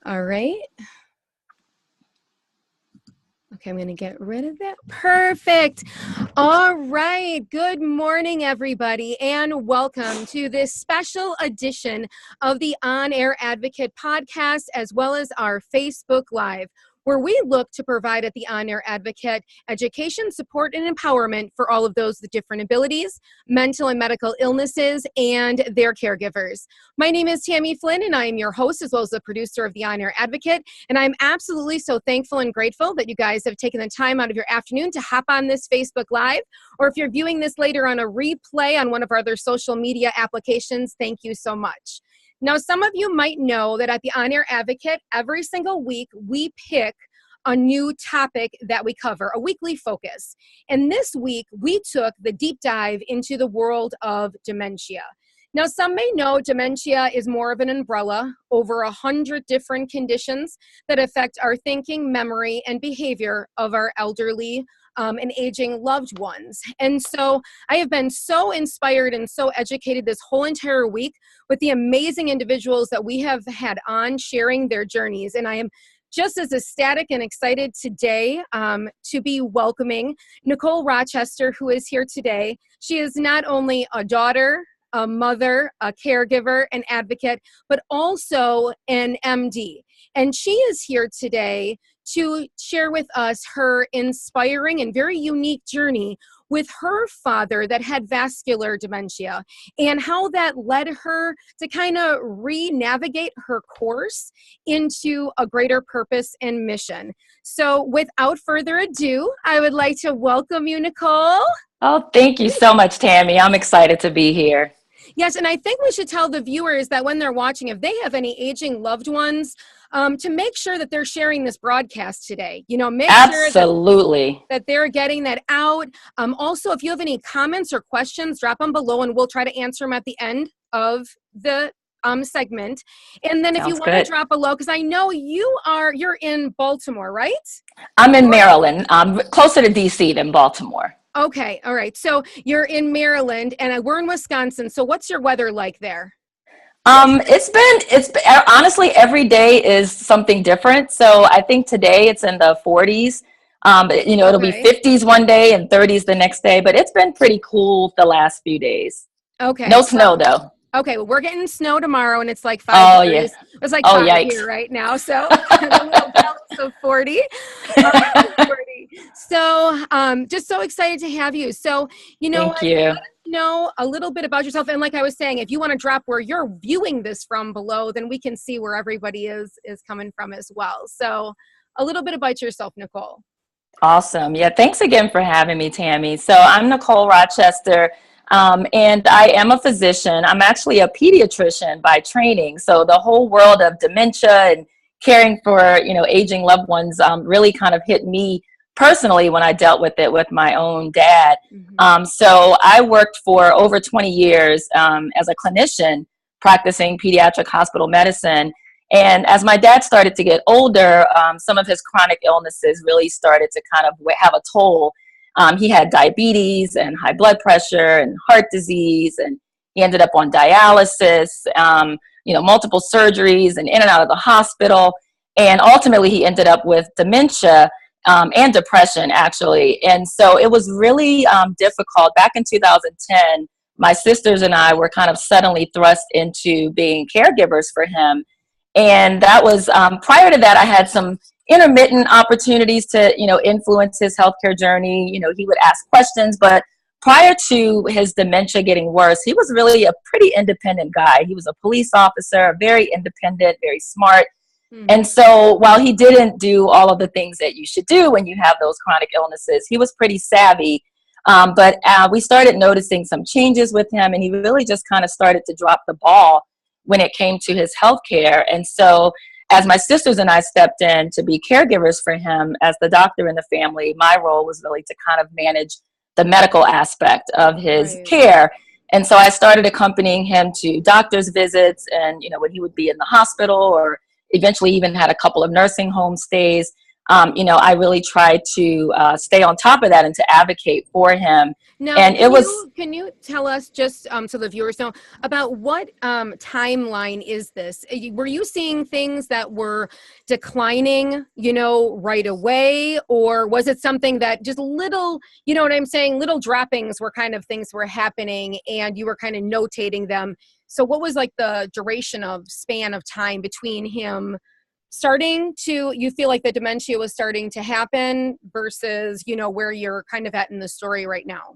All right. Okay, I'm going to get rid of that. Perfect. All right. Good morning, everybody, and welcome to this special edition of the On Air Advocate podcast, as well as our Facebook Live, where we look to provide at the On Air Advocate education, support, and empowerment for all of those with different abilities, mental and medical illnesses, and their caregivers. My name is Tammy Flynn, and I am your host, as well as the producer of the On Air Advocate. And I'm absolutely so thankful and grateful that you guys have taken the time out of your afternoon to hop on this Facebook Live. Or if you're viewing this later on a replay on one of our other social media applications, thank you so much. Now, some of you might know that at the On Air Advocate, every single week, we pick a new topic that we cover, a weekly focus. And this week, we took the deep dive into the world of dementia. Now, some may know dementia is more of an umbrella, over 100 different conditions that affect our thinking, memory, and behavior of our elderly and aging loved ones. And so I have been so inspired and so educated this whole entire week with the amazing individuals that we have had on sharing their journeys. And I am just as ecstatic and excited today to be welcoming Nicole Rochester, who is here today. She is not only a daughter, a mother, a caregiver, an advocate, but also an MD. And she is here today to share with us her inspiring and very unique journey with her father that had vascular dementia and how that led her to kind of re-navigate her course into a greater purpose and mission. So without further ado, I would like to welcome you, Nicole. Oh, thank you so much, Tammy. I'm excited to be here. Yes, and I think we should tell the viewers that when they're watching, if they have any aging loved ones, to make sure that they're sharing this broadcast today. You know, make Absolutely. sure that they're getting that out. Also, if you have any comments or questions, drop them below, and we'll try to answer them at the end of the segment. And then if you want to drop below, because I know you're in Baltimore, right? I'm in Maryland. I'm closer to DC than Baltimore. Okay, all right. So you're in Maryland, and we're in Wisconsin. So what's your weather like there? It's honestly, every day is something different. So I think today it's in the 40s. It'll be 50s one day and 30s the next day, but it's been pretty cool the last few days. Okay. No snow though. Okay, well, we're getting snow tomorrow, and it's like 5 degrees. Yeah. It's like 5 here right now, so a little balance of 40. 40. So just so excited to have you. So, Thank you. Know a little bit about yourself. And like I was saying, if you want to drop where you're viewing this from below, then we can see where everybody is coming from as well. So a little bit about yourself, Nicole. Awesome. Yeah, thanks again for having me, Tammy. So I'm Nicole Rochester. And I am a physician. I'm actually a pediatrician by training. So the whole world of dementia and caring for, aging loved ones really kind of hit me personally when I dealt with it with my own dad. Mm-hmm. So I worked for over 20 years as a clinician practicing pediatric hospital medicine. And as my dad started to get older, some of his chronic illnesses really started to kind of have a toll. He had diabetes and high blood pressure and heart disease, and he ended up on dialysis, multiple surgeries and in and out of the hospital. And ultimately he ended up with dementia and depression, actually. And so it was really difficult. Back in 2010, my sisters and I were kind of suddenly thrust into being caregivers for him. And that was prior to that, I had some intermittent opportunities to, influence his healthcare journey. He would ask questions, but prior to his dementia getting worse, he was really a pretty independent guy. He was a police officer, very independent, very smart. Mm-hmm. And so while he didn't do all of the things that you should do when you have those chronic illnesses, he was pretty savvy. But we started noticing some changes with him, and he really just kind of started to drop the ball when it came to his healthcare. And so as my sisters and I stepped in to be caregivers for him as the doctor in the family, my role was really to kind of manage the medical aspect of his care. And so I started accompanying him to doctor's visits and, when he would be in the hospital, or eventually even had a couple of nursing home stays. I really tried to stay on top of that and to advocate for him. Now, And can you tell us just so the viewers know about what timeline is this? Were you seeing things that were declining, right away, or was it something that just little, you know what I'm saying, little droppings were kind of things were happening and you were kind of notating them? So what was like the duration of span of time between him starting to, you feel like the dementia was starting to happen versus, where you're kind of at in the story right now?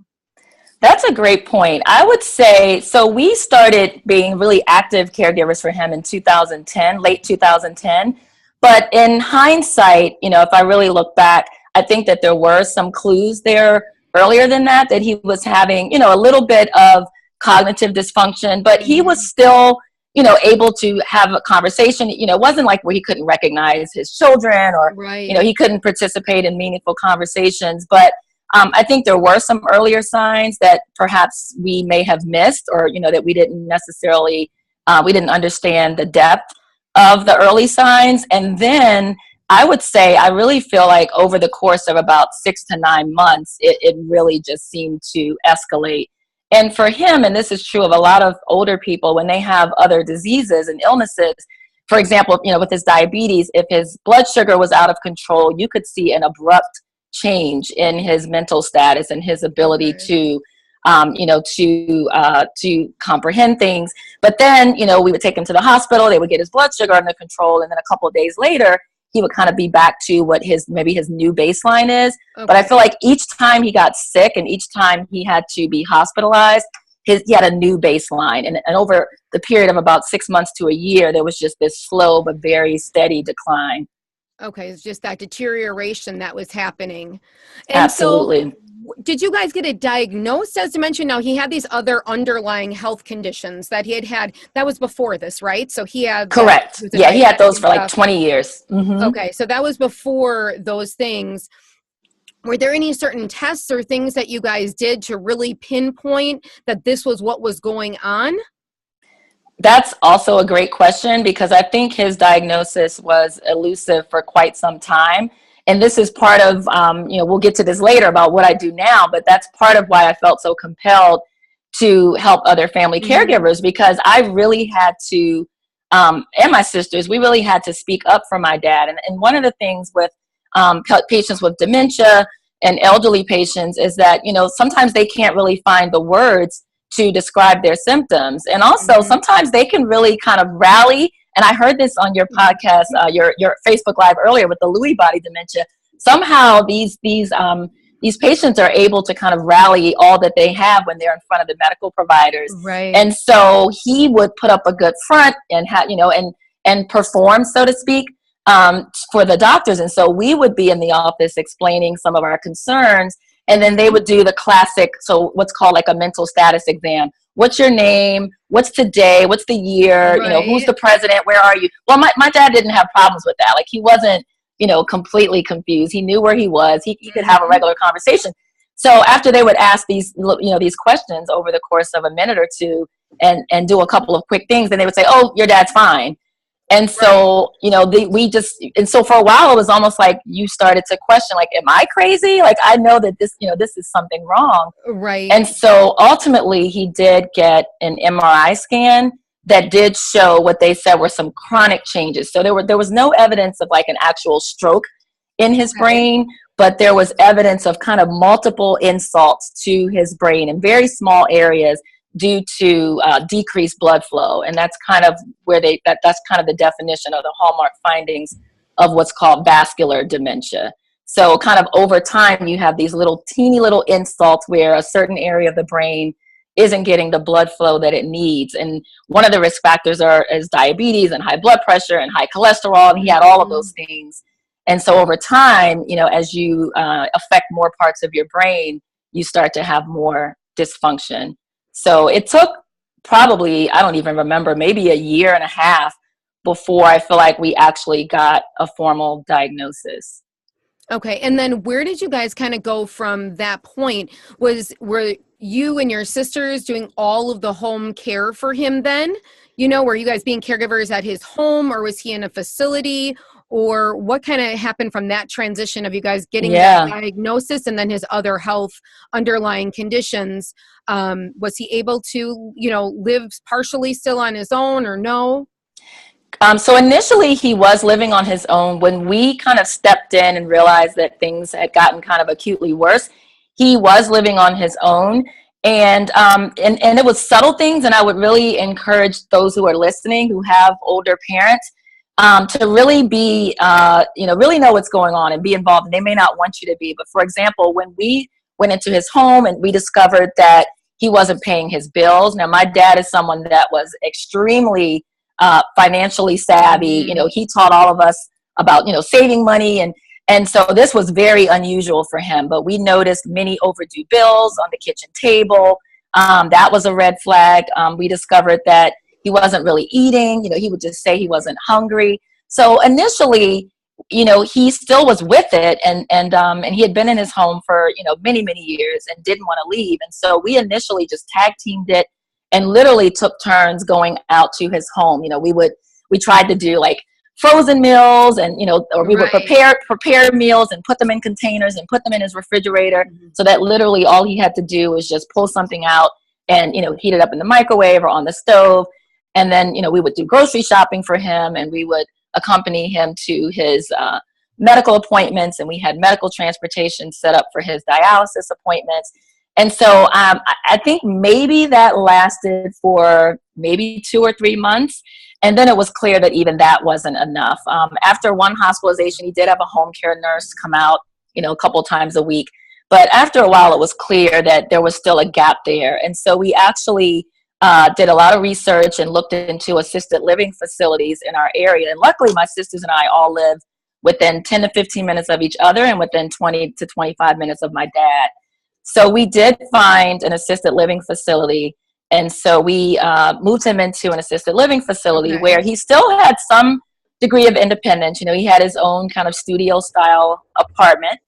That's a great point. I would say, so we started being really active caregivers for him in 2010, late 2010. But in hindsight, if I really look back, I think that there were some clues there earlier than that he was having, a little bit of cognitive dysfunction, but he was still, able to have a conversation. It wasn't like where he couldn't recognize his children or, right. He couldn't participate in meaningful conversations. But I think there were some earlier signs that perhaps we may have missed, or, that we didn't necessarily, we didn't understand the depth of the early signs. And then I would say, I really feel like over the course of about 6 to 9 months, it really just seemed to escalate. And for him, and this is true of a lot of older people, when they have other diseases and illnesses, for example, with his diabetes, if his blood sugar was out of control, you could see an abrupt change in his mental status and his ability to comprehend things. But then, we would take him to the hospital, they would get his blood sugar under control, and then a couple of days later, he would kind of be back to what maybe his new baseline is. Okay. But I feel like each time he got sick and each time he had to be hospitalized, he had a new baseline. And over the period of about 6 months to a year, there was just this slow but very steady decline. Okay, it's just that deterioration that was happening. And absolutely. So, did you guys get it diagnosed as dementia? Now, he had these other underlying health conditions that he had. That was before this, right? So he had... Correct. Yeah, he had those for like 20 years. Mm-hmm. Okay, so that was before those things. Were there any certain tests or things that you guys did to really pinpoint that this was what was going on? That's also a great question, because I think his diagnosis was elusive for quite some time. And this is part of, we'll get to this later about what I do now, but that's part of why I felt so compelled to help other family caregivers, because I really had to, and my sisters, we really had to speak up for my dad. And one of the things with patients with dementia and elderly patients is that, sometimes they can't really find the words to describe their symptoms. And also sometimes they can really kind of rally. And I heard this on your podcast, your Facebook Live earlier with the Lewy body dementia. Somehow these patients are able to kind of rally all that they have when they're in front of the medical providers. Right. And so he would put up a good front and and perform, so to speak, for the doctors. And so we would be in the office explaining some of our concerns. And then they would do the classic, so what's called like a mental status exam. What's your name? What's today? What's the year? Right. Who's the president? Where are you? Well, my dad didn't have problems with that. Like, he wasn't, completely confused. He knew where he was. He could have a regular conversation. So after they would ask these questions over the course of a minute or two and do a couple of quick things, then they would say, oh, your dad's fine. And so, and so for a while, it was almost like you started to question, like, am I crazy? Like, I know that this is something wrong. Right. And so ultimately he did get an MRI scan that did show what they said were some chronic changes. So there was no evidence of like an actual stroke in his brain, but there was evidence of kind of multiple insults to his brain in very small areas due to decreased blood flow. And that's kind of where that's kind of the definition of the hallmark findings of what's called vascular dementia. So kind of over time, you have these teeny little insults where a certain area of the brain isn't getting the blood flow that it needs. And one of the risk factors is diabetes and high blood pressure and high cholesterol. And he had all of those things. And so over time, as you affect more parts of your brain, you start to have more dysfunction. So it took probably, I don't even remember, maybe a year and a half before I feel like we actually got a formal diagnosis. Okay. And then where did you guys kind of go from that point? Were you and your sisters doing all of the home care for him then? Were you guys being caregivers at his home, or was he in a facility? or what kind of happened from that transition of you guys getting that Yeah. diagnosis and then his other health underlying conditions? Was he able to, live partially still on his own or no? So initially he was living on his own. When we kind of stepped in and realized that things had gotten kind of acutely worse, he was living on his own. And it was subtle things. And I would really encourage those who are listening, who have older parents, to really be, really know what's going on and be involved. And they may not want you to be. But for example, when we went into his home and we discovered that he wasn't paying his bills. Now, my dad is someone that was extremely financially savvy. He taught all of us about, saving money. And so this was very unusual for him. But we noticed many overdue bills on the kitchen table. That was a red flag. We discovered that he wasn't really eating. He would just say he wasn't hungry. So initially, he still was with it, and he had been in his home for many, many years and didn't want to leave. And so we initially just tag teamed it and literally took turns going out to his home. We tried to do like frozen meals, and or we would prepare meals and put them in containers and put them in his refrigerator, so that literally all he had to do was just pull something out and heat it up in the microwave or on the stove. And then we would do grocery shopping for him, and we would accompany him to his medical appointments, and we had medical transportation set up for his dialysis appointments. And so I think maybe that lasted for maybe 2 or 3 months. And then it was clear that even that wasn't enough. After one hospitalization, he did have a home care nurse come out, a couple times a week. But after a while, it was clear that there was still a gap there. And so we actually did a lot of research and looked into assisted living facilities in our area. And luckily, my sisters and I all live within 10 to 15 minutes of each other and within 20 to 25 minutes of my dad. So we did find an assisted living facility. And so we moved him into an assisted living facility where he still had some degree of independence. He had his own kind of studio style apartment.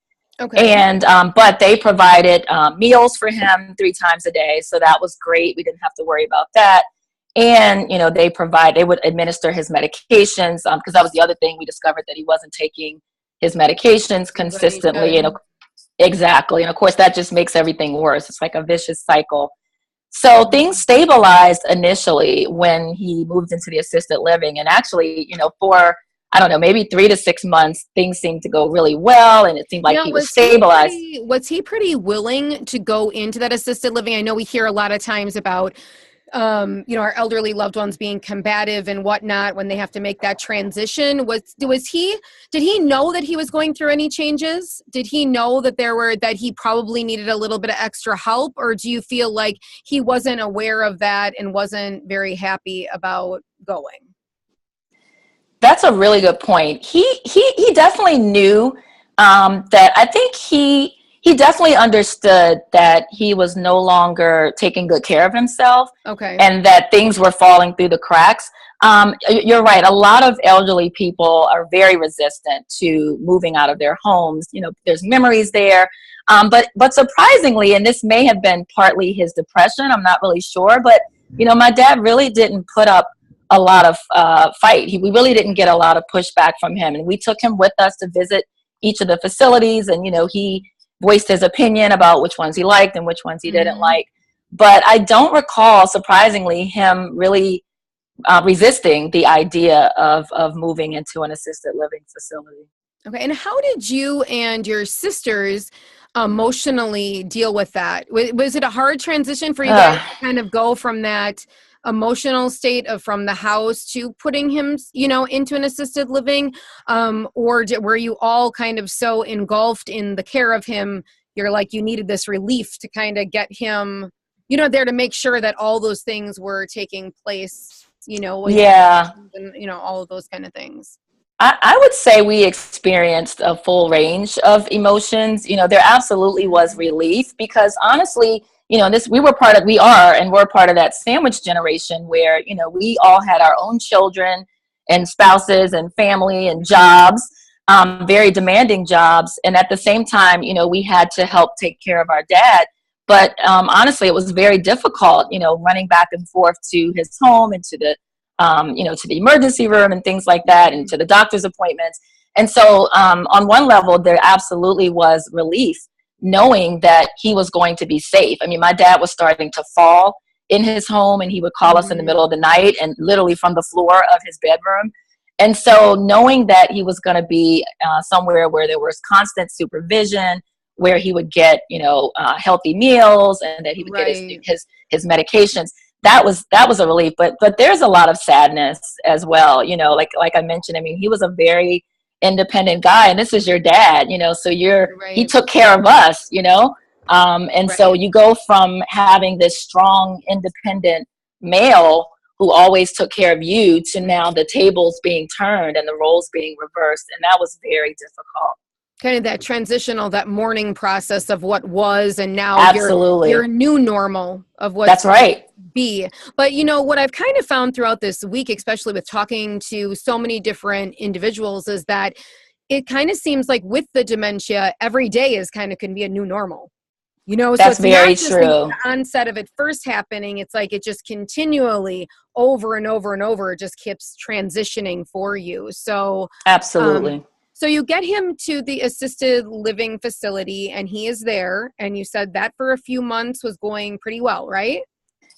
And but they provided meals for him 3 times a day. So that was great. We didn't have to worry about that. And, they would administer his medications, because that was the other thing. We discovered that he wasn't taking his medications consistently. Exactly. And of course, that just makes everything worse. It's like a vicious cycle. So things stabilized initially when he moved into the assisted living. And actually, for, I don't know, maybe 3 to 6 months, things seemed to go really well. And it seemed like he was stabilized. Was he pretty willing to go into that assisted living? I know we hear a lot of times about our elderly loved ones being combative and whatnot when they have to make that transition. Did he know that he was going through any changes? Did he know that he probably needed a little bit of extra help? Or do you feel like he wasn't aware of that and wasn't very happy about going? That's a really good point. He definitely knew that. I think he definitely understood that he was no longer taking good care of himself, and that things were falling through the cracks. You're right. A lot of elderly people are very resistant to moving out of their homes. There's memories there. But surprisingly, and this may have been partly his depression, I'm not really sure, but, my dad really didn't put up a lot of fight. We really didn't get a lot of pushback from him. And we took him with us to visit each of the facilities, and, he voiced his opinion about which ones he liked and which ones he didn't like. But I don't recall, surprisingly, him really resisting the idea of moving into an assisted living facility. Okay. And how did you and your sisters emotionally deal with that? Was it a hard transition for you guys to kind of go from that emotional state of from the house to putting him, into an assisted living? Or were you all kind of so engulfed in the care of him, you're like, you needed this relief to kind of get him, there to make sure that all those things were taking place, and, all of those kind of things? I would say we experienced a full range of emotions. There absolutely was relief, because honestly, we are part of that sandwich generation where, we all had our own children and spouses and family and jobs, very demanding jobs. And at the same time, we had to help take care of our dad. But honestly, it was very difficult, running back and forth to his home and to the to the emergency room and things like that, and to the doctor's appointments. And so on one level, there absolutely was relief knowing that he was going to be safe. I mean, my dad was starting to fall in his home, and he would call us in the middle of the night, and literally from the floor of his bedroom. And so knowing that he was going to be somewhere where there was constant supervision, where he would get, healthy meals, and that he would get his medications, that was a relief. But there's a lot of sadness as well. Like I mentioned, I mean, he was a very independent guy, and this is your dad, so he took care of us, and so you go from having this strong, independent male who always took care of you to now the tables being turned and the roles being reversed. And that was very difficult. Kind of that transitional, that mourning process of what was, and now Absolutely. your new normal of what's That's right. Be. But what I've kind of found throughout this week, especially with talking to so many different individuals, is that it kind of seems like with the dementia, every day can be a new normal. So that's it's very not just true. The onset of it first happening. It's like it just continually over and over and over, it just keeps transitioning for you. So absolutely. So you get him to the assisted living facility, and he is there. And you said that for a few months was going pretty well, right?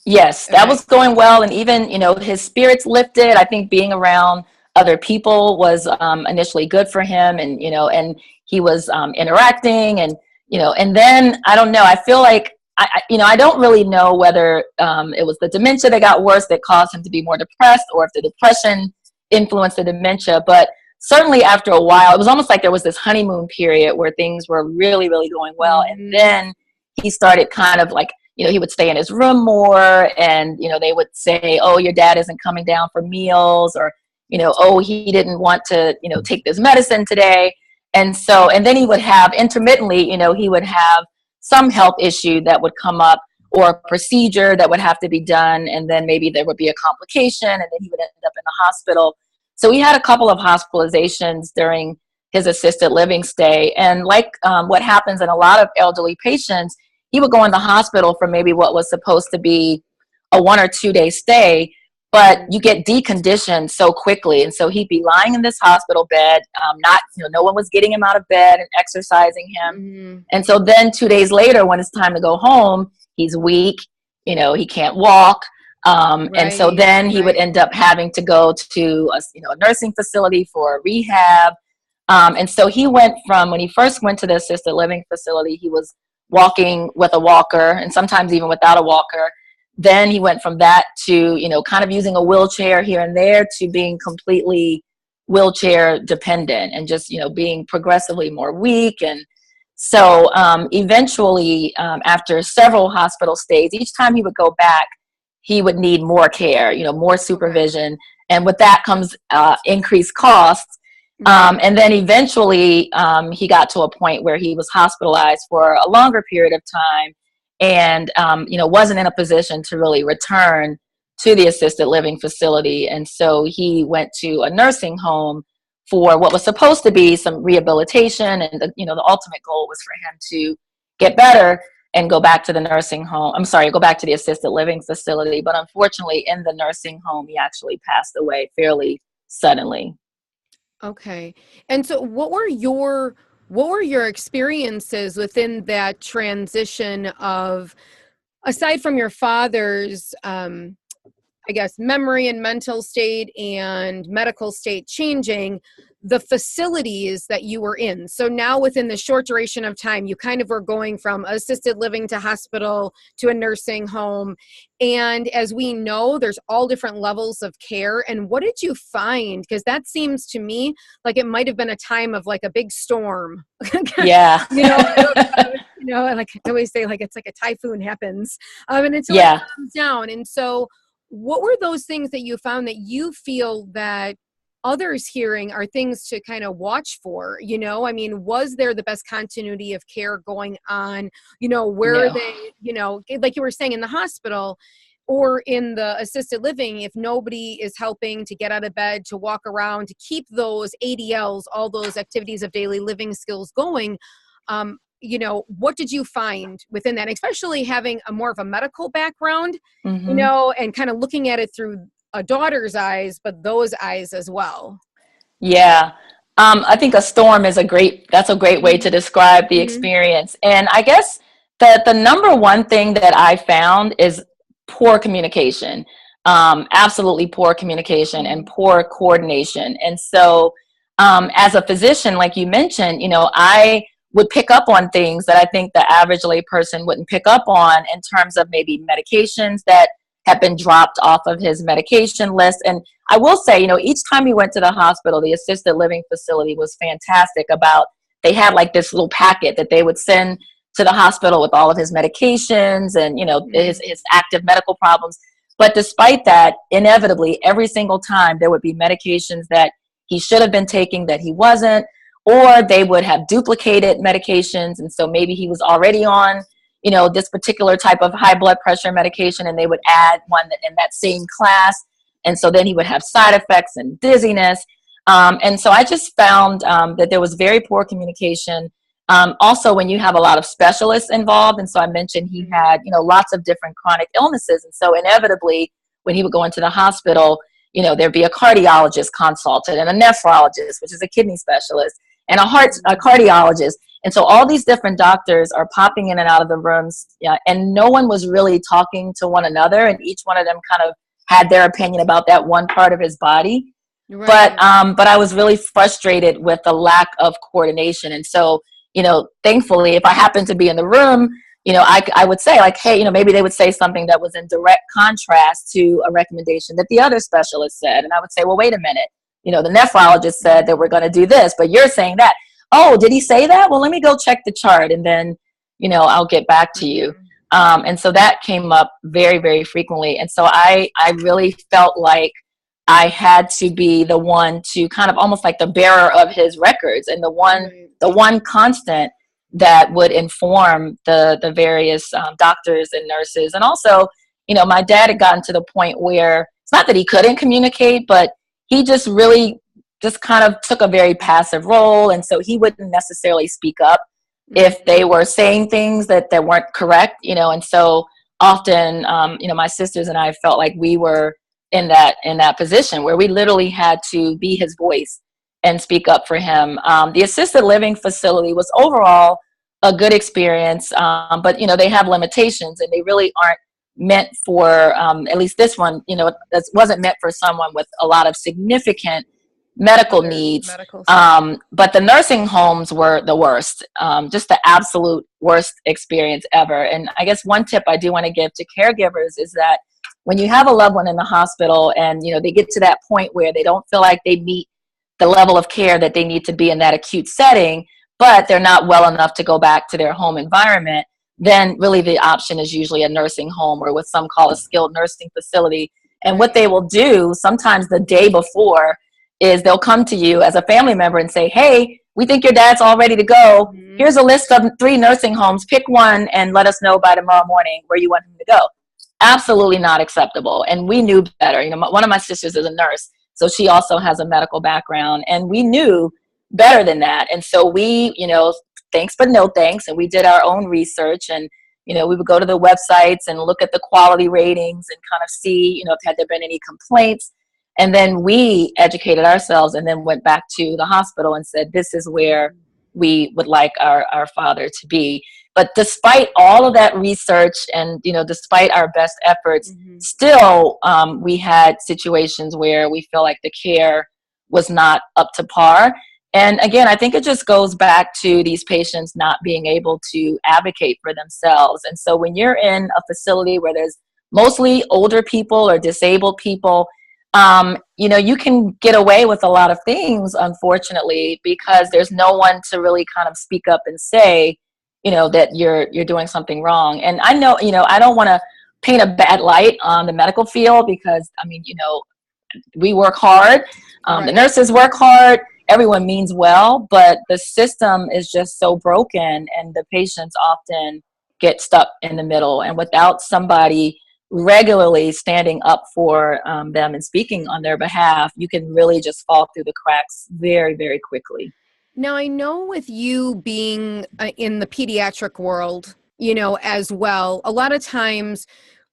Yes, that was going well. And even, his spirits lifted. I think being around other people was initially good for him. And, and he was interacting, and, and then I don't know, I feel like, I don't really know whether it was the dementia that got worse that caused him to be more depressed, or if the depression influenced the dementia. But certainly after a while, it was almost like there was this honeymoon period where things were really, really going well. And then he started kind of like, he would stay in his room more, and, they would say, oh, your dad isn't coming down for meals, or, oh, he didn't want to, take this medicine today. And so, and then he would have intermittently, he would have some health issue that would come up, or a procedure that would have to be done. And then maybe there would be a complication, and then he would end up in the hospital. So we had a couple of hospitalizations during his assisted living stay. And like what happens in a lot of elderly patients, he would go in the hospital for maybe what was supposed to be a 1 or 2 day stay, but you get deconditioned so quickly. And so he'd be lying in this hospital bed, no one was getting him out of bed and exercising him. And so then 2 days later, when it's time to go home, he's weak, he can't walk. And so then he would end up having to go to a nursing facility for rehab. And so he went from, when he first went to the assisted living facility, he was walking with a walker, and sometimes even without a walker. Then he went from that to, kind of using a wheelchair here and there, to being completely wheelchair dependent, and just, being progressively more weak. And so eventually, after several hospital stays, each time he would go back, he would need more care, more supervision. And with that comes increased costs. And then eventually he got to a point where he was hospitalized for a longer period of time, and, wasn't in a position to really return to the assisted living facility. And so he went to a nursing home for what was supposed to be some rehabilitation. And, the ultimate goal was for him to get better and go back to the go back to the assisted living facility. But unfortunately, in the nursing home, he actually passed away fairly suddenly. Okay. And so what were your experiences within that transition of, aside from your father's, memory and mental state and medical state changing, the facilities that you were in? So now within the short duration of time, you kind of were going from assisted living to hospital to a nursing home. And as we know, there's all different levels of care. And what did you find? Because that seems to me like it might have been a time of like a big storm. Yeah. Like I always say, like it's like a typhoon happens. And until it comes down. And so what were those things that you found that you feel that others hearing are things to kind of watch for? Was there the best continuity of care going on? Where they, like you were saying, in the hospital or in the assisted living, if nobody is helping to get out of bed, to walk around, to keep those ADLs, all those activities of daily living skills going, what did you find within that, especially having a more of a medical background, and kind of looking at it through a daughter's eyes, but those eyes as well. Yeah. I think a storm is that's a great way to describe the Mm-hmm. experience. And I guess that the number one thing that I found is poor communication. Absolutely poor communication and poor coordination. And so, as a physician, like you mentioned, I would pick up on things that I think the average lay person wouldn't pick up on in terms of maybe medications that have been dropped off of his medication list. And I will say, each time we went to the hospital, the assisted living facility was fantastic about, they had like this little packet that they would send to the hospital with all of his medications and, his active medical problems. But despite that, inevitably, every single time there would be medications that he should have been taking that he wasn't, or they would have duplicated medications. And so maybe he was already on this particular type of high blood pressure medication, and they would add one in that same class. And so then he would have side effects and dizziness. And so I just found that there was very poor communication. Also, when you have a lot of specialists involved, and so I mentioned he had, lots of different chronic illnesses. And so inevitably, when he would go into the hospital, there'd be a cardiologist consulted and a nephrologist, which is a kidney specialist, and a cardiologist. And so all these different doctors are popping in and out of the rooms, and no one was really talking to one another. And each one of them kind of had their opinion about that one part of his body. Right. But I was really frustrated with the lack of coordination. And so, thankfully, if I happened to be in the room, I would say like, hey, maybe they would say something that was in direct contrast to a recommendation that the other specialist said. And I would say, well, wait a minute, the nephrologist said that we're going to do this, but you're saying that. Oh, did he say that? Well, let me go check the chart and then, I'll get back to you. And so that came up very, very frequently. And so I really felt like I had to be the one to kind of almost like the bearer of his records and the one constant that would inform the various doctors and nurses. And also, my dad had gotten to the point where it's not that he couldn't communicate, but he just really just kind of took a very passive role. And so he wouldn't necessarily speak up if they were saying things that weren't correct, and so often, my sisters and I felt like we were in that position where we literally had to be his voice and speak up for him. The assisted living facility was overall a good experience, but, they have limitations and they really aren't meant for, at least this one, that wasn't meant for someone with a lot of significant medical needs. But the nursing homes were the worst, just the absolute worst experience ever. And I guess one tip I do want to give to caregivers is that when you have a loved one in the hospital and, they get to that point where they don't feel like they meet the level of care that they need to be in that acute setting, but they're not well enough to go back to their home environment, then really the option is usually a nursing home or what some call a skilled nursing facility. And what they will do sometimes the day before is they'll come to you as a family member and say, hey, we think your dad's all ready to go. Here's a list of 3 nursing homes. Pick one and let us know by tomorrow morning where you want him to go. Absolutely not acceptable. And we knew better. One of my sisters is a nurse, so she also has a medical background. And we knew better than that. And so we, thanks but no thanks. And we did our own research and, we would go to the websites and look at the quality ratings and kind of see, if had there been any complaints. And then we educated ourselves and then went back to the hospital and said, this is where we would like our father to be. But despite all of that research and, despite our best efforts, still we had situations where we feel like the care was not up to par. And again, I think it just goes back to these patients not being able to advocate for themselves. And so when you're in a facility where there's mostly older people or disabled people, you can get away with a lot of things, unfortunately, because there's no one to really kind of speak up and say, that you're doing something wrong. And I know, I don't want to paint a bad light on the medical field because, we work hard. The nurses work hard. Everyone means well, but the system is just so broken and the patients often get stuck in the middle. And without somebody regularly standing up for them and speaking on their behalf, you can really just fall through the cracks very, very quickly. Now, I know with you being in the pediatric world, as well, a lot of times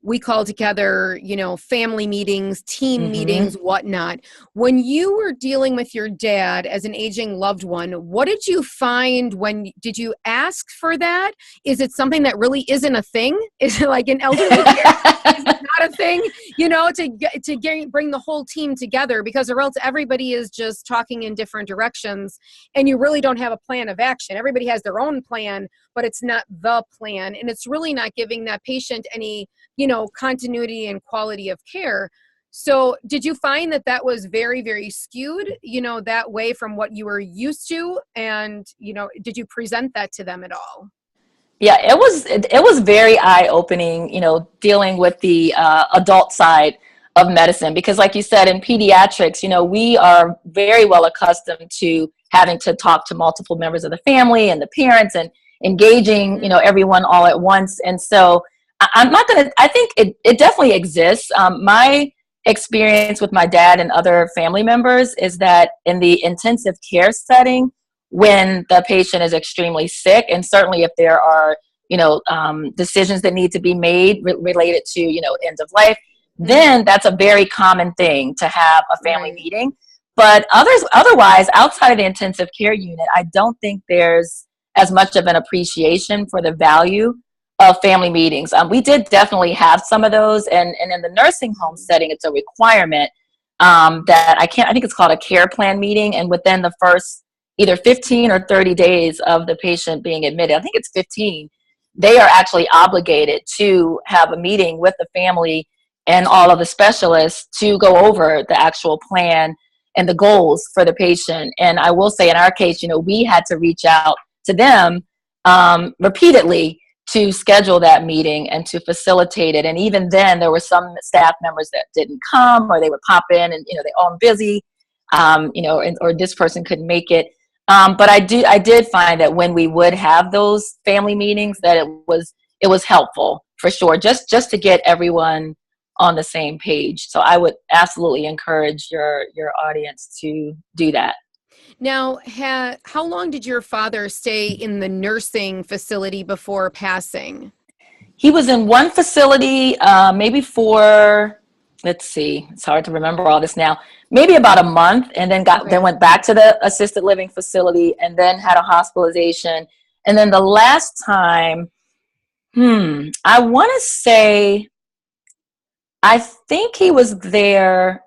we call together, family meetings, team Mm-hmm. meetings, whatnot. When you were dealing with your dad as an aging loved one, what did you find did you ask for that? Is it something that really isn't a thing? Is it like an elderly care? Is it not a thing, bring the whole team together, because or else everybody is just talking in different directions and you really don't have a plan of action. Everybody has their own plan, but it's not the plan. And it's really not giving that patient any, continuity and quality of care. So did you find that was very, very skewed, that way from what you were used to? And, did you present that to them at all? Yeah, it was very eye-opening, dealing with the adult side of medicine, because like you said, in pediatrics, we are very well accustomed to having to talk to multiple members of the family and the parents and engaging, everyone all at once. And so I'm not going to, I think it definitely exists. My experience with my dad and other family members is that in the intensive care setting, when the patient is extremely sick, and certainly if there are decisions that need to be made related to end of life, then that's a very common thing to have a family meeting. But otherwise, outside of the intensive care unit, I don't think there's as much of an appreciation for the value of family meetings. We did definitely have some of those, and in the nursing home setting, it's a requirement that I think it's called a care plan meeting, and within the first either 15 or 30 days of the patient being admitted, I think it's 15, they are actually obligated to have a meeting with the family and all of the specialists to go over the actual plan and the goals for the patient. And I will say in our case, we had to reach out to them repeatedly to schedule that meeting and to facilitate it. And even then, there were some staff members that didn't come, or they would pop in and, I'm busy, or this person couldn't make it. But I did find that when we would have those family meetings, that it was helpful for sure, just to get everyone on the same page. So I would absolutely encourage your audience to do that. Now, how long did your father stay in the nursing facility before passing? He was in one facility, maybe for, let's see, it's hard to remember all this now, maybe about a month, and then went back to the assisted living facility, and then had a hospitalization. And then the last time, I want to say, I think he was there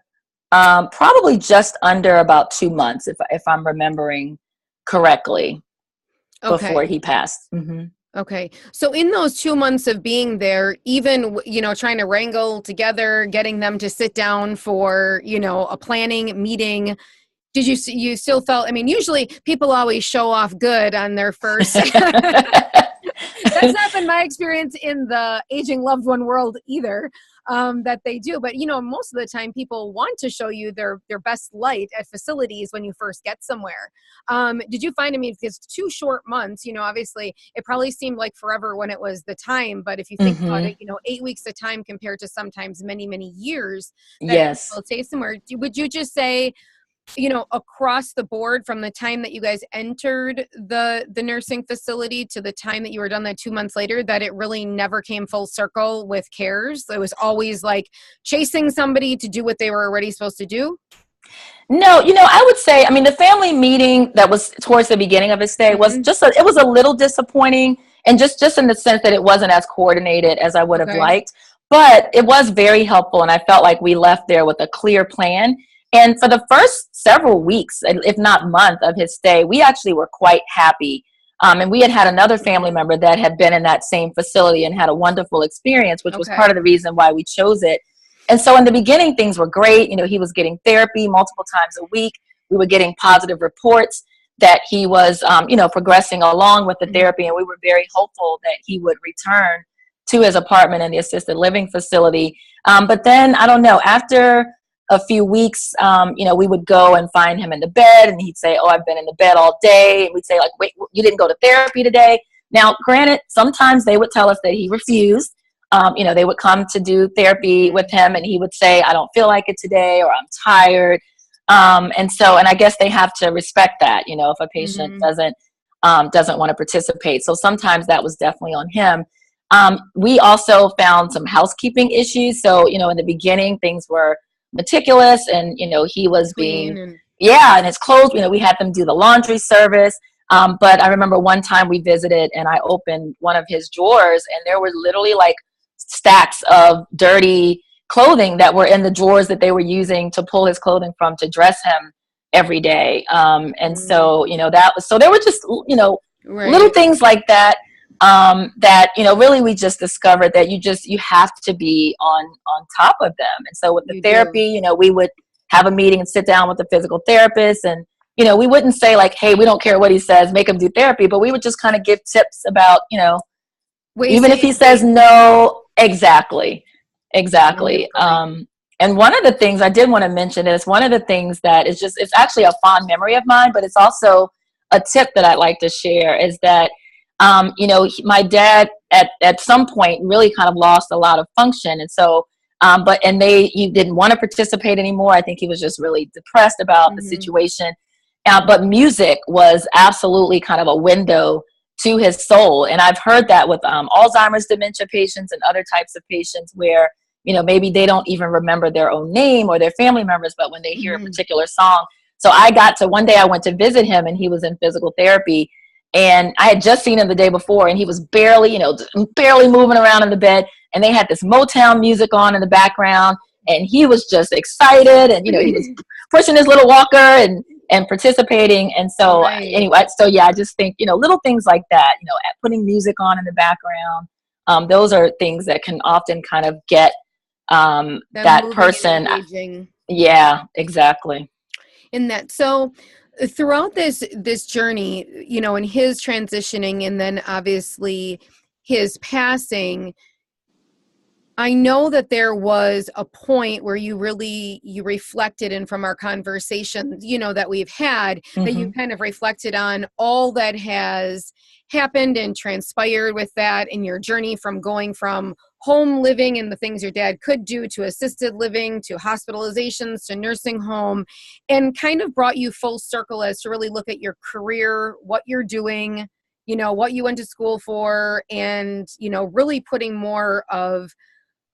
probably just under about 2 months, if I'm remembering correctly, before he passed. Mm-hmm. Okay. So in those 2 months of being there, even, trying to wrangle together, getting them to sit down for, a planning meeting, did you still felt, usually people always show off good on their first. That's not been my experience in the aging loved one world either, that they do. But, most of the time people want to show you their best light at facilities when you first get somewhere. Did you find, because 2 short months, obviously it probably seemed like forever when it was the time. But if you think about it, 8 weeks of time compared to sometimes many, many years that people stay somewhere, would you just say, across the board from the time that you guys entered the nursing facility to the time that you were done that 2 months later, that it really never came full circle with cares? It was always like chasing somebody to do what they were already supposed to do? No, I would say, the family meeting that was towards the beginning of his stay was it was a little disappointing, and just in the sense that it wasn't as coordinated as I would have liked, but it was very helpful. And I felt like we left there with a clear plan. And for the first several weeks, if not month of his stay, we actually were quite happy. And we had another family member that had been in that same facility and had a wonderful experience, which was part of the reason why we chose it. And so in the beginning, things were great. He was getting therapy multiple times a week. We were getting positive reports that he was, progressing along with the therapy. And we were very hopeful that he would return to his apartment in the assisted living facility. But then, I don't know, after a few weeks, we would go and find him in the bed, and he'd say, "Oh, I've been in the bed all day." And we'd say, like, "Wait, you didn't go to therapy today?" Now, granted, sometimes they would tell us that he refused. They would come to do therapy with him, and he would say, "I don't feel like it today," or "I'm tired." And I guess they have to respect that, if a patient doesn't want to participate. So sometimes that was definitely on him. We also found some housekeeping issues. So, in the beginning, things were meticulous, and, he was Clean being, and yeah, and his clothes, we had them do the laundry service. But I remember one time we visited and I opened one of his drawers and there were literally like stacks of dirty clothing that were in the drawers that they were using to pull his clothing from to dress him every day. And so, so there were just, little right. things like that. That, really we just discovered that you have to be on top of them. And so with the You do. therapy, we would have a meeting and sit down with the physical therapist, and we wouldn't say like, hey, we don't care what he says, make him do therapy, but we would just kind of give tips about, Ways even to if he engage. says no. Exactly. Wonderfully. And one of the things I did want to mention is one of the things that is just, it's actually a fond memory of mine, but it's also a tip that I'd like to share is that, my dad at some point really kind of lost a lot of function. And so, he didn't want to participate anymore. I think he was just really depressed about the situation. But music was absolutely kind of a window to his soul. And I've heard that with Alzheimer's dementia patients and other types of patients where, maybe they don't even remember their own name or their family members, but when they hear a particular song. So one day I went to visit him and he was in physical therapy. And I had just seen him the day before and he was barely moving around in the bed. And they had this Motown music on in the background. And he was just excited. And, he was pushing his little walker and participating. And so anyway, so yeah, I just think, little things like that, putting music on in the background. Those are things that can often kind of get that person. Yeah, exactly. In that. So throughout this journey, in his transitioning and then obviously his passing, I know that there was a point where you reflected, and from our conversation, that we've had, that you kind of reflected on all that has happened and transpired with that in your journey from going from home living and the things your dad could do to assisted living, to hospitalizations, to nursing home, and kind of brought you full circle as to really look at your career, what you're doing, what you went to school for, and, really putting more of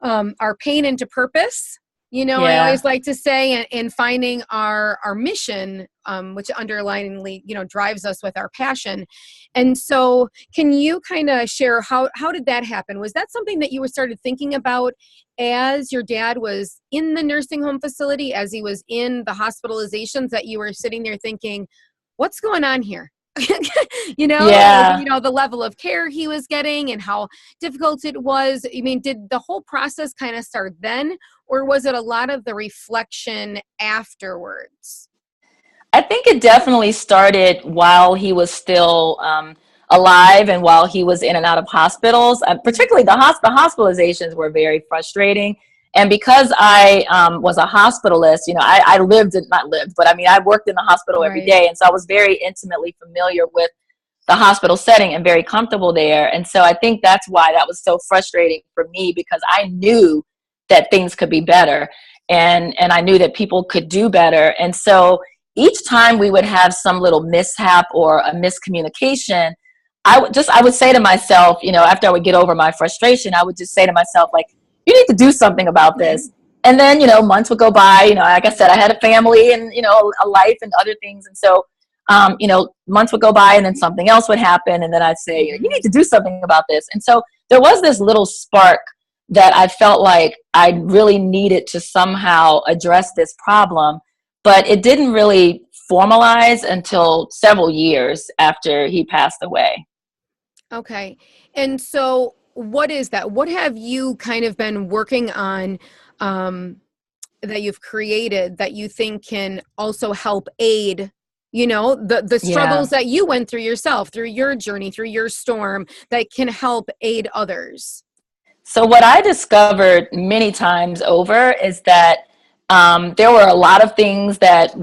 our pain into purpose, I always like to say, and finding our mission, which underlyingly, drives us with our passion. And so can you kind of share how did that happen? Was that something that you started thinking about as your dad was in the nursing home facility, as he was in the hospitalizations, that you were sitting there thinking, what's going on here? The level of care he was getting and how difficult it was. I mean, did the whole process kind of start then, or was it a lot of the reflection afterwards? I think it definitely started while he was still alive and while he was in and out of hospitals. Particularly the hospitalizations were very frustrating. And because I was a hospitalist, I worked in the hospital every day. And so I was very intimately familiar with the hospital setting and very comfortable there. And so I think that's why that was so frustrating for me, because I knew that things could be better, and I knew that people could do better. And so each time we would have some little mishap or a miscommunication, I would say to myself, after I would get over my frustration, I would just say to myself, like, you need to do something about this. And then, months would go by, like I said, I had a family and, a life and other things. And so, months would go by and then something else would happen. And then I'd say, you need to do something about this. And so there was this little spark that I felt like I really needed to somehow address this problem, but it didn't really formalize until several years after he passed away. Okay. And so what is that? What have you kind of been working on that you've created that you think can also help aid, the struggles that you went through yourself, through your journey, through your storm, that can help aid others? So what I discovered many times over is that there were a lot of things that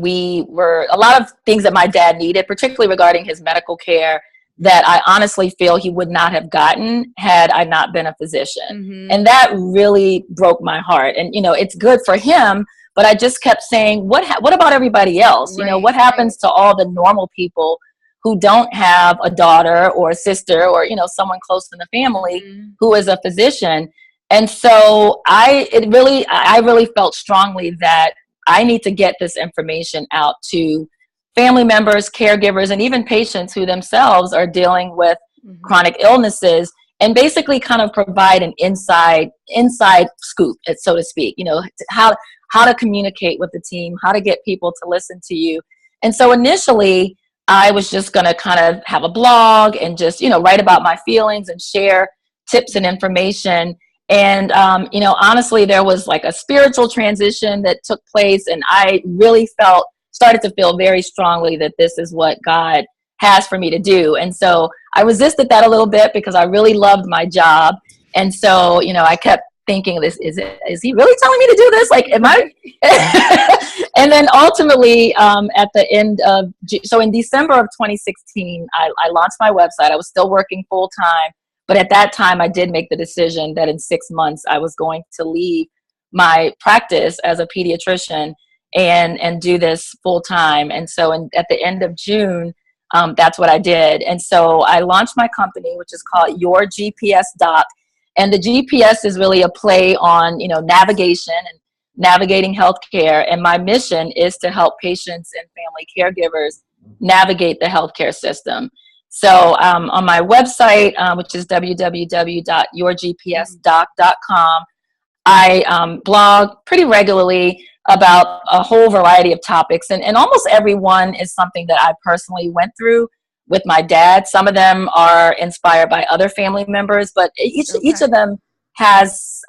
my dad needed, particularly regarding his medical care, that I honestly feel he would not have gotten had I not been a physician. And that really broke my heart. And, it's good for him, but I just kept saying, what about everybody else? What happens to all the normal people who don't have a daughter or a sister or, someone close in the family who is a physician. And so I really felt strongly that I need to get this information out to family members, caregivers, and even patients who themselves are dealing with chronic illnesses, and basically kind of provide an inside scoop, so to speak, how to communicate with the team, how to get people to listen to you. And so initially I was just going to kind of have a blog and just, write about my feelings and share tips and information. And, honestly, there was like a spiritual transition that took place, and I really started to feel very strongly that this is what God has for me to do. And so I resisted that a little bit because I really loved my job. And so, I kept thinking, is he really telling me to do this? Like, am I? And then ultimately, at the end of, so in December of 2016, I launched my website. I was still working full time. But at that time, I did make the decision that in 6 months, I was going to leave my practice as a pediatrician and do this full time. And so at the end of June, that's what I did. And so I launched my company, which is called Your GPS Doc. And the GPS is really a play on, navigation and navigating healthcare. And my mission is to help patients and family caregivers navigate the healthcare system. So on my website, which is www.yourgpsdoc.com, I blog pretty regularly about a whole variety of topics. And almost every one is something that I personally went through with my dad. Some of them are inspired by other family members, but each of them is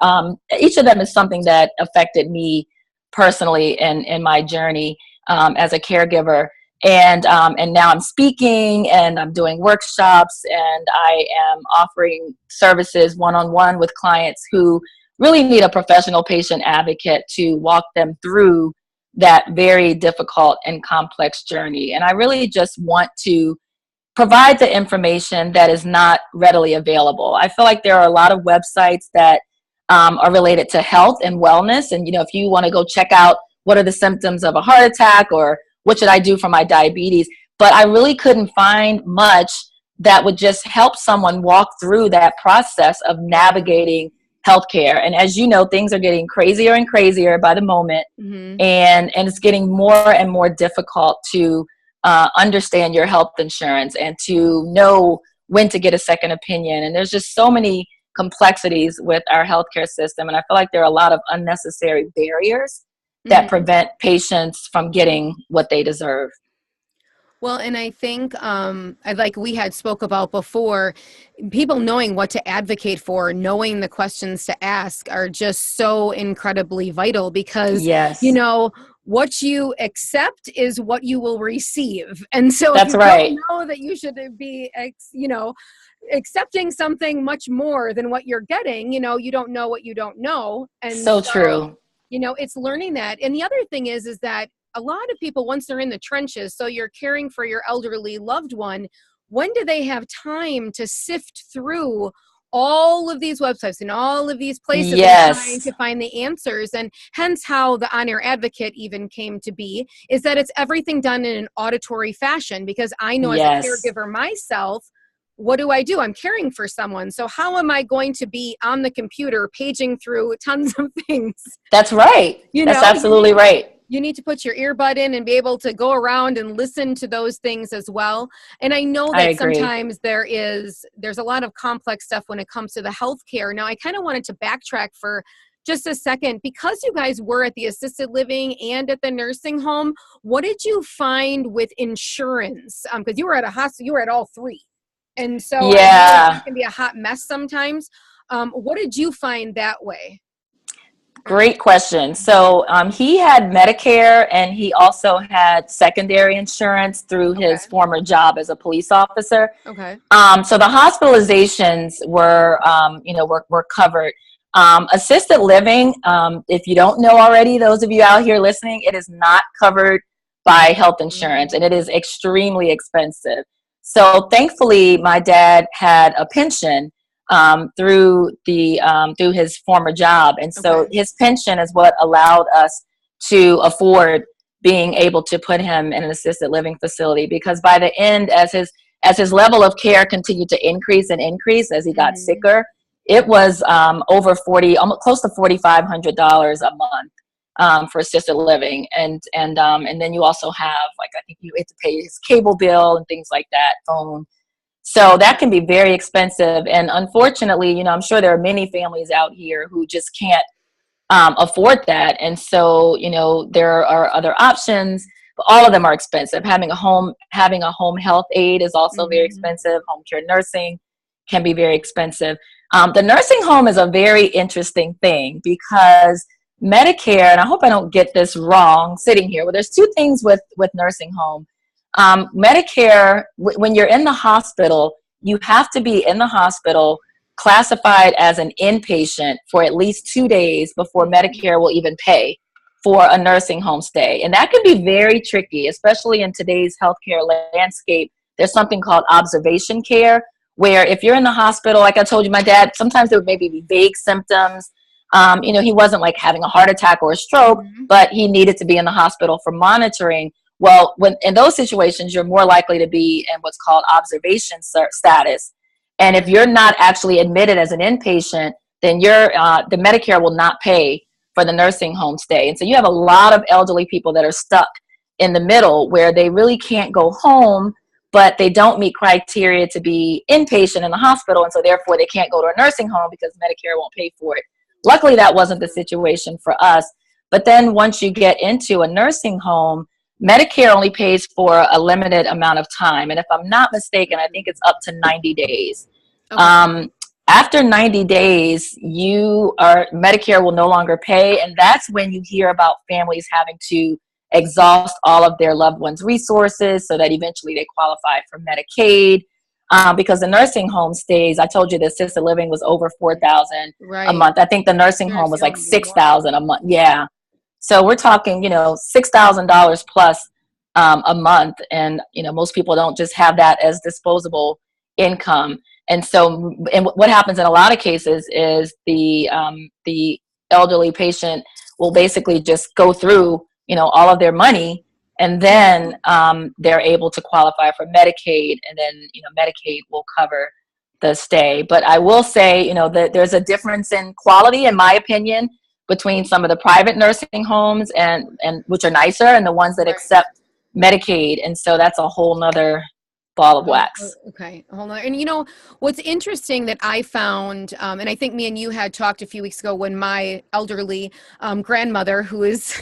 something that affected me personally in my journey as a caregiver. And now I'm speaking and I'm doing workshops, and I am offering services one-on-one with clients who really need a professional patient advocate to walk them through that very difficult and complex journey. And I really just want to provide the information that is not readily available. I feel like there are a lot of websites that are related to health and wellness. And, if you want to go check out what are the symptoms of a heart attack or what should I do for my diabetes, but I really couldn't find much that would just help someone walk through that process of navigating healthcare. And as you know, things are getting crazier and crazier by the moment, and it's getting more and more difficult to understand your health insurance and to know when to get a second opinion. And there's just so many complexities with our healthcare system, and I feel like there are a lot of unnecessary barriers that prevent patients from getting what they deserve. Well, and I think, like we had spoke about before, people knowing what to advocate for, knowing the questions to ask are just so incredibly vital because, what you accept is what you will receive. And so if you don't know that you should be, accepting something much more than what you're getting, you don't know what you don't know. And so true. It's learning that. And the other thing is that a lot of people, once they're in the trenches, so you're caring for your elderly loved one, when do they have time to sift through all of these websites and all of these places and trying to find the answers? And hence how the On Air Advocate even came to be, is that it's everything done in an auditory fashion, because I know as a caregiver myself, what do? I'm caring for someone. So how am I going to be on the computer paging through tons of things? That's right. That's absolutely right. You need to put your earbud in and be able to go around and listen to those things as well. And I know that sometimes there's a lot of complex stuff when it comes to the healthcare. Now, I kind of wanted to backtrack for just a second, because you guys were at the assisted living and at the nursing home. What did you find with insurance? Because you were at a hospital, you were at all three. And so I know that can be a hot mess sometimes. What did you find that way? Great question. So he had Medicare, and he also had secondary insurance through his former job as a police officer. Okay. So the hospitalizations were covered. Assisted living, if you don't know already, those of you out here listening, it is not covered by health insurance, and it is extremely expensive. So thankfully, my dad had a pension through his former job, and so his pension is what allowed us to afford being able to put him in an assisted living facility, because by the end, as his level of care continued to increase and increase as he got sicker, it was over 40, almost close to $4,500 a month for assisted living, and then you also have, like, I think you have to pay his cable bill and things like that, phone. So that can be very expensive, and unfortunately, I'm sure there are many families out here who just can't afford that. And so, there are other options, but all of them are expensive. Having a home health aide is also very expensive. Home care nursing can be very expensive. The nursing home is a very interesting thing because Medicare, and I hope I don't get this wrong sitting here, well, there's two things with nursing home. Medicare, when you're in the hospital, you have to be in the hospital classified as an inpatient for at least 2 days before Medicare will even pay for a nursing home stay. And that can be very tricky, especially in today's healthcare landscape. There's something called observation care, where if you're in the hospital, like I told you, my dad, sometimes there would maybe be vague symptoms. He wasn't like having a heart attack or a stroke, but he needed to be in the hospital for monitoring. Well, when in those situations, you're more likely to be in what's called observation status. And if you're not actually admitted as an inpatient, then the Medicare will not pay for the nursing home stay. And so you have a lot of elderly people that are stuck in the middle where they really can't go home, but they don't meet criteria to be inpatient in the hospital. And so therefore they can't go to a nursing home because Medicare won't pay for it. Luckily, that wasn't the situation for us. But then once you get into a nursing home, Medicare only pays for a limited amount of time. And if I'm not mistaken, I think it's up to 90 days. Okay. After 90 days, Medicare will no longer pay. And that's when you hear about families having to exhaust all of their loved ones' resources so that eventually they qualify for Medicaid. Because the nursing home stays, I told you the assisted living was over $4,000 a month. I think the nursing home was like $6,000 a month. Yeah. So we're talking, $6,000 plus a month. And, most people don't just have that as disposable income. And so, and what happens in a lot of cases is the elderly patient will basically just go through, all of their money, and then they're able to qualify for Medicaid, and then, Medicaid will cover the stay. But I will say, that there's a difference in quality, in my opinion, between some of the private nursing homes and which are nicer, and the ones that accept Medicaid. And so that's a whole nother ball of wax. Okay. Hold on. And what's interesting that I found, and I think me and you had talked a few weeks ago when my elderly grandmother, who is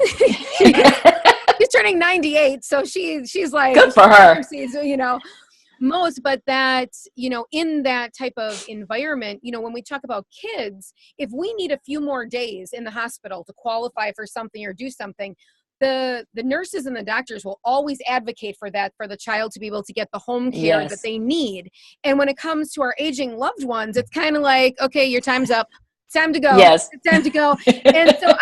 she's turning 98, so she's like, good for her. Most, but that, in that type of environment, when we talk about kids, if we need a few more days in the hospital to qualify for something or do something, the nurses and the doctors will always advocate for that, for the child to be able to get the home care that they need. And when it comes to our aging loved ones, it's kind of like, okay, your time's up. It's time to go. Yes. It's time to go. And so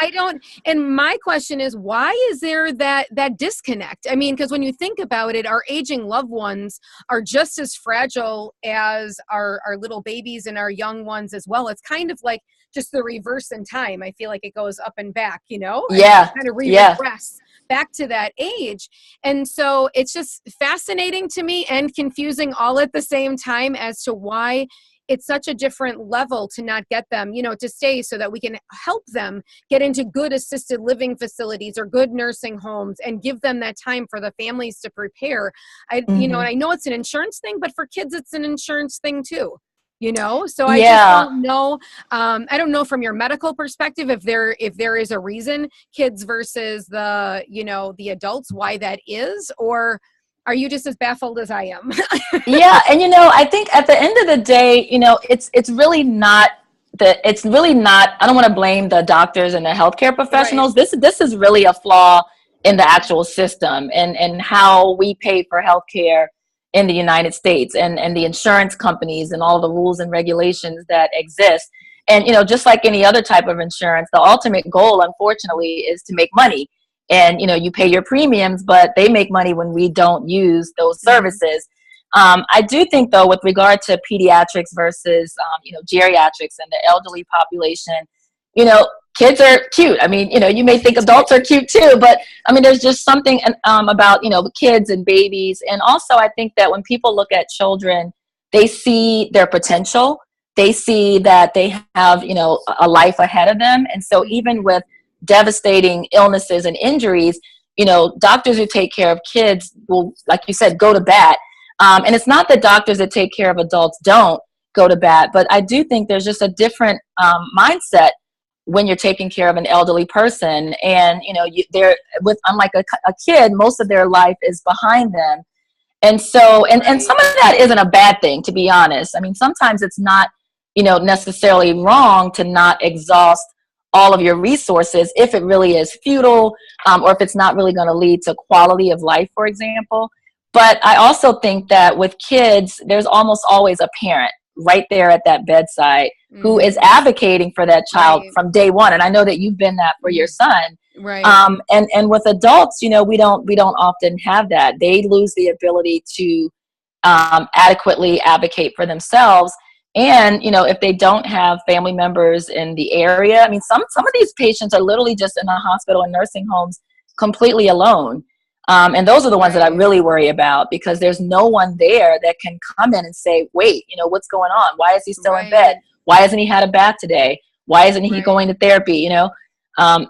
and my question is, why is there that disconnect? I mean, because when you think about it, our aging loved ones are just as fragile as our little babies and our young ones as well. It's kind of like just the reverse in time. I feel like it goes up and back, Yeah. Kind of regress back to that age. And so it's just fascinating to me and confusing all at the same time as to why it's such a different level to not get them, to stay, so that we can help them get into good assisted living facilities or good nursing homes and give them that time for the families to prepare. And I know it's an insurance thing, but for kids, it's an insurance thing too. So I just don't know. I don't know from your medical perspective if there is a reason, kids versus the adults, why that is, or are you just as baffled as I am? Yeah. And, I think at the end of the day, it's really not, I don't want to blame the doctors and the healthcare professionals. Right. This is really a flaw in the actual system and how we pay for healthcare in the United States, and the insurance companies and all the rules and regulations that exist. And, just like any other type of insurance, the ultimate goal, unfortunately, is to make money. And, you pay your premiums, but they make money when we don't use those services. I do think, though, with regard to pediatrics versus, geriatrics and the elderly population, kids are cute. I mean, you may think adults are cute too, but I mean, there's just something about, kids and babies. And also I think that when people look at children, they see their potential. They see that they have, a life ahead of them. And so even with devastating illnesses and injuries, doctors who take care of kids will, like you said, go to bat. And it's not that doctors that take care of adults don't go to bat, but I do think there's just a different mindset when you're taking care of an elderly person. And, they're unlike a kid, most of their life is behind them. And so, and some of that isn't a bad thing, to be honest. I mean, sometimes it's not, necessarily wrong to not exhaust all of your resources if it really is futile, or if it's not really going to lead to quality of life, for example. But I also think that with kids, there's almost always a parent right there at that bedside who is advocating for that child from day one. And I know that you've been that for your son. Right. And with adults, we don't often have that. They lose the ability to adequately advocate for themselves. And, if they don't have family members in the area, I mean, some of these patients are literally just in a hospital and nursing homes completely alone. And those are the ones that I really worry about, because there's no one there that can come in and say, wait, what's going on? Why is he still in bed? Why hasn't he had a bath today? Why isn't he going to therapy?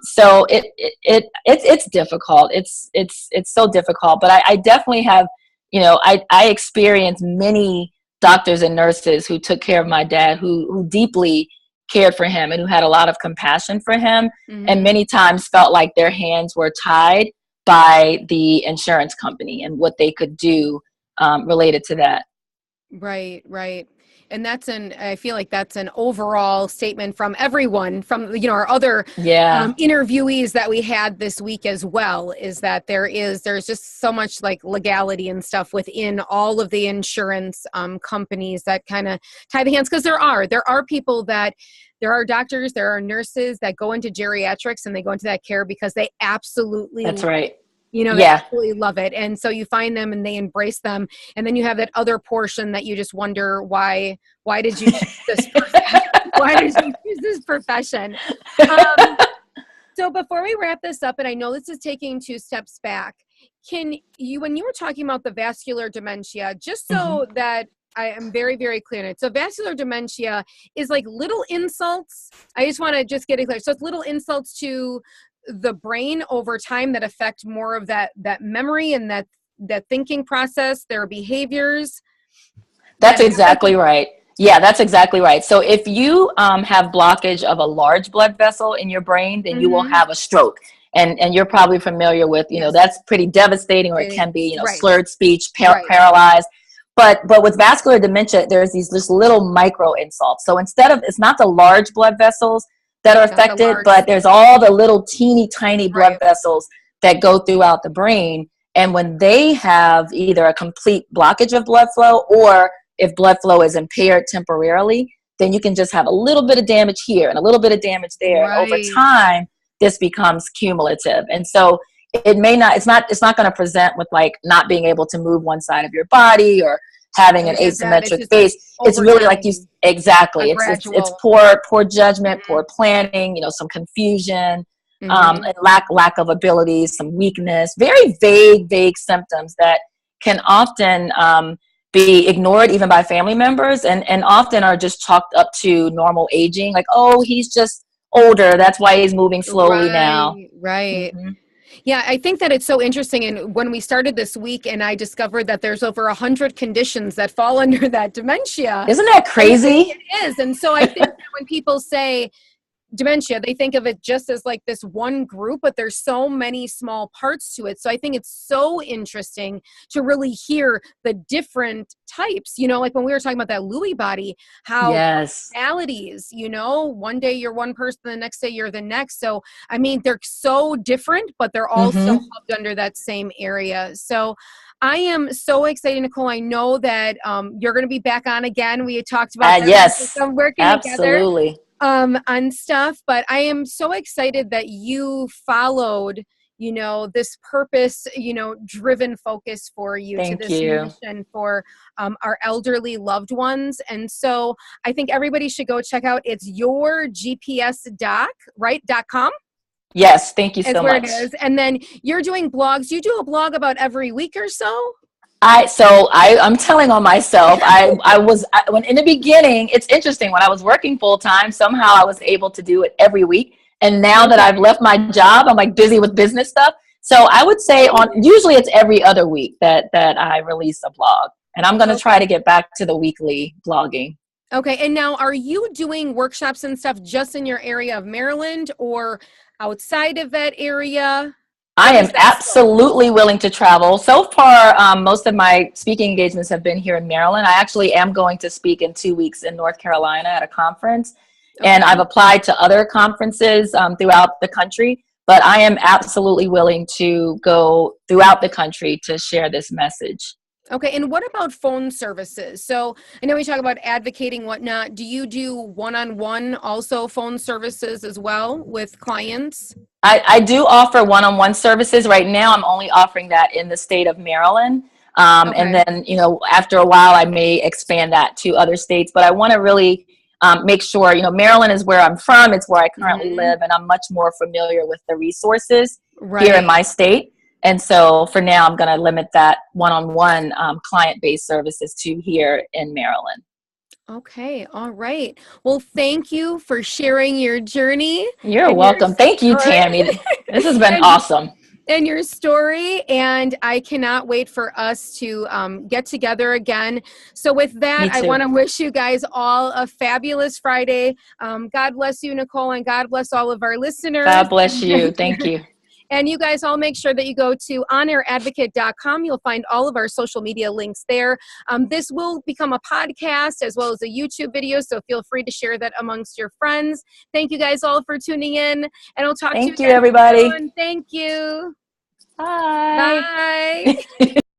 So it's difficult. It's so difficult. But I definitely have, I experienced many doctors and nurses who took care of my dad, who deeply cared for him and who had a lot of compassion for him, and many times felt like their hands were tied by the insurance company and what they could do related to that. Right. And I feel like that's an overall statement from everyone, from, our other interviewees that we had this week as well, is that there's just so much like legality and stuff within all of the insurance companies that kind of tie the hands. Because there are people there are doctors, there are nurses that go into geriatrics and they go into that care because they absolutely That's right. They absolutely love it. And so you find them and they embrace them. And then you have that other portion that you just wonder, why did you choose this profession? Why did you choose this profession? So before we wrap this up, and I know this is taking 2 steps back, when you were talking about the vascular dementia, just so that I am very, very clear on it. So vascular dementia is like little insults. I just want to just get it clear. So it's little insults to the brain over time that affect more of that memory and that thinking process, their behaviors. That's exactly right. Yeah, that's exactly right. So if you have blockage of a large blood vessel in your brain, then you will have a stroke. And you're probably familiar with, that's pretty devastating, or it can be, slurred speech, paralyzed. But with vascular dementia, there's these just little micro insults. So it's not the large blood vessels that are affected, but there's all the little teeny tiny blood vessels that go throughout the brain. And when they have either a complete blockage of blood flow, or if blood flow is impaired temporarily, then you can just have a little bit of damage here and a little bit of damage there. And over time, this becomes cumulative. And so it's not going to present with like not being able to move one side of your body or having an asymmetric face. It's really like exactly. It's poor judgment, poor planning, some confusion, and lack of abilities, some weakness, very vague symptoms that can often be ignored even by family members, and often are just chalked up to normal aging. Like, oh, he's just older. That's why he's moving slowly now. Right. Yeah, I think that it's so interesting. And when we started this week, and I discovered that there's over 100 conditions that fall under that dementia. Isn't that crazy? It is. And so I think that when people say dementia, they think of it just as like this one group, but there's so many small parts to it. So I think it's so interesting to really hear the different types, like when we were talking about that Lewy body, how personalities, one day you're one person, the next day you're the next. So, I mean, they're so different, but they're all so clubbed under that same area. So I am so excited, Nicole. I know that you're going to be back on again. We had talked about that. Working absolutely. together on stuff, but I am so excited that you followed you know, this purpose, you know, driven focus for you to Thank this you. mission for our elderly loved ones. And so I think everybody should go check out, it's your GPS doc, right? .com Yes, thank you is so where it much. is. And then you're doing blogs. You do a blog about every week or so? I'm telling on myself. When in the beginning, it's interesting. When I was working full time, somehow I was able to do it every week. And now that I've left my job, I'm like busy with business stuff. So I would say usually it's every other week that I release a blog. And I'm going to try to get back to the weekly blogging. Okay. And now, are you doing workshops and stuff just in your area of Maryland or outside of that area? I am absolutely willing to travel. So far, most of my speaking engagements have been here in Maryland. I actually am going to speak in 2 weeks in North Carolina at a conference. Okay. And I've applied to other conferences throughout the country, but I am absolutely willing to go throughout the country to share this message. Okay. And what about phone services? So I know we talk about advocating, whatnot. Do you do one-on-one also phone services as well with clients? I do offer one-on-one services. Right now, I'm only offering that in the state of Maryland. And then, you know, after a while, I may expand that to other states. But I want to really make sure, you know, Maryland is where I'm from. It's where I currently live. And I'm much more familiar with the resources here in my state. And so for now, I'm going to limit that one-on-one client-based services to here in Maryland. Okay. All right. Well, thank you for sharing your journey. You're welcome. Thank you, Tammy. This has been awesome. And your story. And I cannot wait for us to get together again. So with that, I want to wish you guys all a fabulous Friday. God bless you, Nicole, and God bless all of our listeners. God bless you. Thank you. And you guys all make sure that you go to theonairadvocate.com. You'll find all of our social media links there. This will become a podcast as well as a YouTube video, so feel free to share that amongst your friends. Thank you guys all for tuning in, and I'll talk to you again everybody. soon. Thank you. Bye. Bye.